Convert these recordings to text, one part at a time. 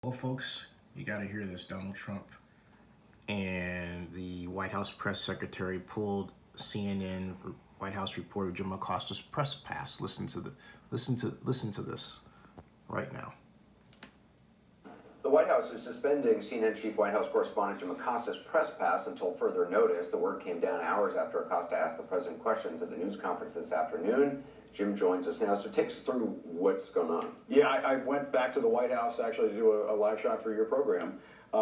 Well, folks, you got to hear this. Donald Trump and the White House press secretary pulled CNN White House reporter Jim Acosta's press pass. Listen to this right now. The White House is suspending CNN chief White House correspondent Jim Acosta's press pass until further notice. The word came down hours after Acosta asked the president questions at the news conference this afternoon. Jim joins us now, so take us through what's going on. Yeah, I went back to the White House actually to do a live shot for your program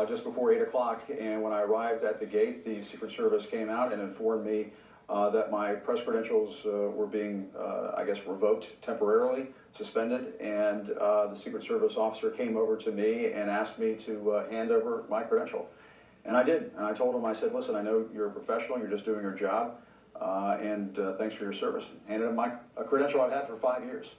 just before 8 o'clock, and when I arrived at the gate, the Secret Service came out and informed me that my press credentials were being, I guess, revoked temporarily, suspended, and the Secret Service officer came over to me and asked me to hand over my credential. And I did, and I told him, I said, listen, I know you're a professional, you're just doing your job, and thanks for your service. Handed him a credential I've had for 5 years.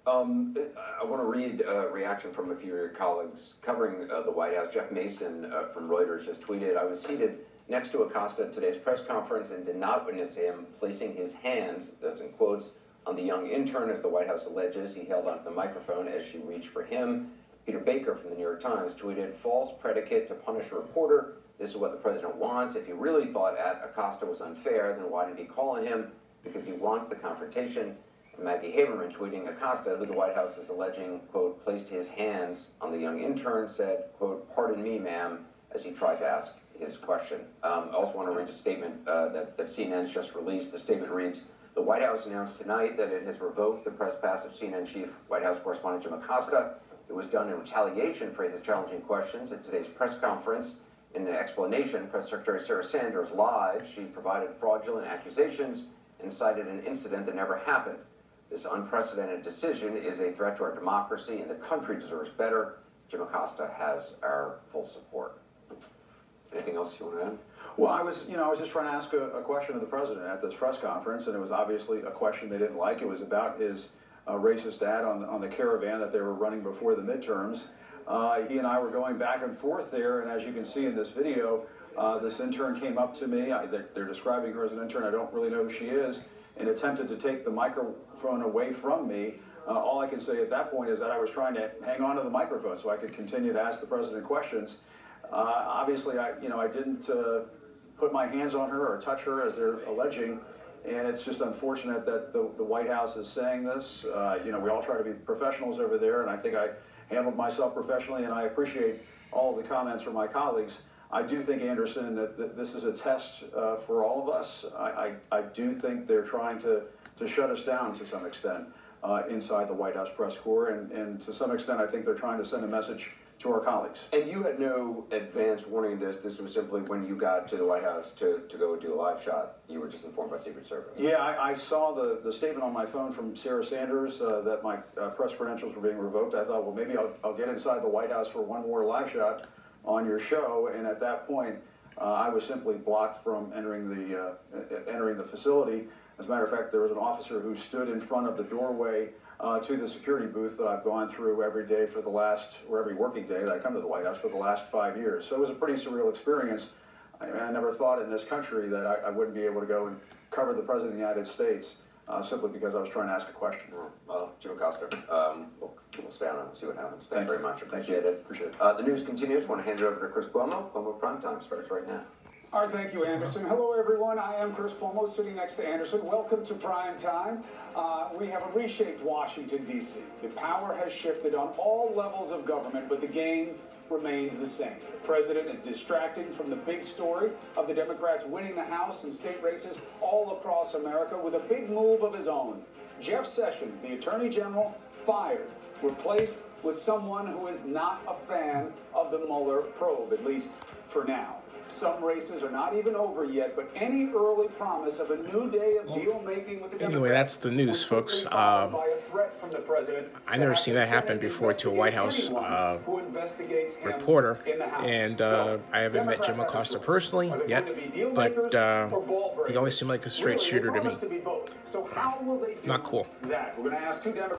I want to read a reaction from a few of your colleagues covering the White House. Jeff Mason from Reuters just tweeted, "I was seated next to Acosta at today's press conference and did not witness him placing his hands," that's in quotes, "on the young intern," as the White House alleges. He held onto the microphone as she reached for him. Peter Baker from the New York Times tweeted, "False predicate to punish a reporter. This is what the president wants. If he really thought Acosta was unfair, then why did he call on him? Because he wants the confrontation." And Maggie Haberman tweeting, "Acosta, who the White House is alleging, quote, placed his hands on the young intern, said, quote, 'Pardon me, ma'am,' as he tried to ask his question." I also want to read a statement that CNN's just released. The statement reads, "The White House announced tonight that it has revoked the press pass of CNN chief White House correspondent Jim Acosta. It was done in retaliation for his challenging questions at today's press conference. In the explanation, Press Secretary Sarah Sanders lied. She provided fraudulent accusations and cited an incident that never happened. This unprecedented decision is a threat to our democracy, and the country deserves better. Jim Acosta has our full support." Anything else you want to add? Well, I was just trying to ask a question of the president at this press conference, and it was obviously a question they didn't like. It was about his racist ad on the caravan that they were running before the midterms. He and I were going back and forth there, and as you can see in this video, this intern came up to me. They're describing her as an intern. I don't really know who she is, and attempted to take the microphone away from me. All I can say at that point is that I was trying to hang on to the microphone so I could continue to ask the president questions. Obviously, I didn't put my hands on her or touch her, as they're alleging, and it's just unfortunate that the White House is saying this. We all try to be professionals over there, and I think I handled myself professionally, and I appreciate all of the comments from my colleagues. I do think, Anderson, that this is a test for all of us. I do think they're trying to shut us down to some extent inside the White House press corps, and to some extent I think they're trying to send a message to our colleagues. And you had no advance warning of this. This was simply when you got to the White House to go do a live shot. You were just informed by Secret Service. Yeah, I saw the statement on my phone from Sarah Sanders that my press credentials were being revoked. I thought, well, maybe I'll get inside the White House for one more live shot on your show. And at that point, I was simply blocked from entering the facility. As a matter of fact, there was an officer who stood in front of the doorway to the security booth that I've gone through every day for the last, or every working day that I come to the White House for the last 5 years. So it was a pretty surreal experience. I never thought in this country that I wouldn't be able to go and cover the President of the United States simply because I was trying to ask a question. Well, Jim Acosta, we'll stay on and see what happens. Thanks very much. Appreciate it. Appreciate it. The news continues. I want to hand it over to Chris Cuomo. Cuomo Primetime starts right now. All right, thank you, Anderson. Hello, everyone. I am Chris Cuomo, sitting next to Anderson. Welcome to Prime Time. We have a reshaped Washington, D.C. The power has shifted on all levels of government, but the game remains the same. The president is distracting from the big story of the Democrats winning the House and state races all across America with a big move of his own. Jeff Sessions, the Attorney General, fired, replaced with someone who is not a fan of the Mueller probe, at least for now. Some races are not even over yet, but any early promise of a new day of deal-making with the Democrats... Anyway, that's the news, folks. I never seen that happen before to a White House reporter, and I haven't met Jim Acosta personally yet, but he always seemed like a straight shooter to me. Not cool. We're going to ask two Democrats.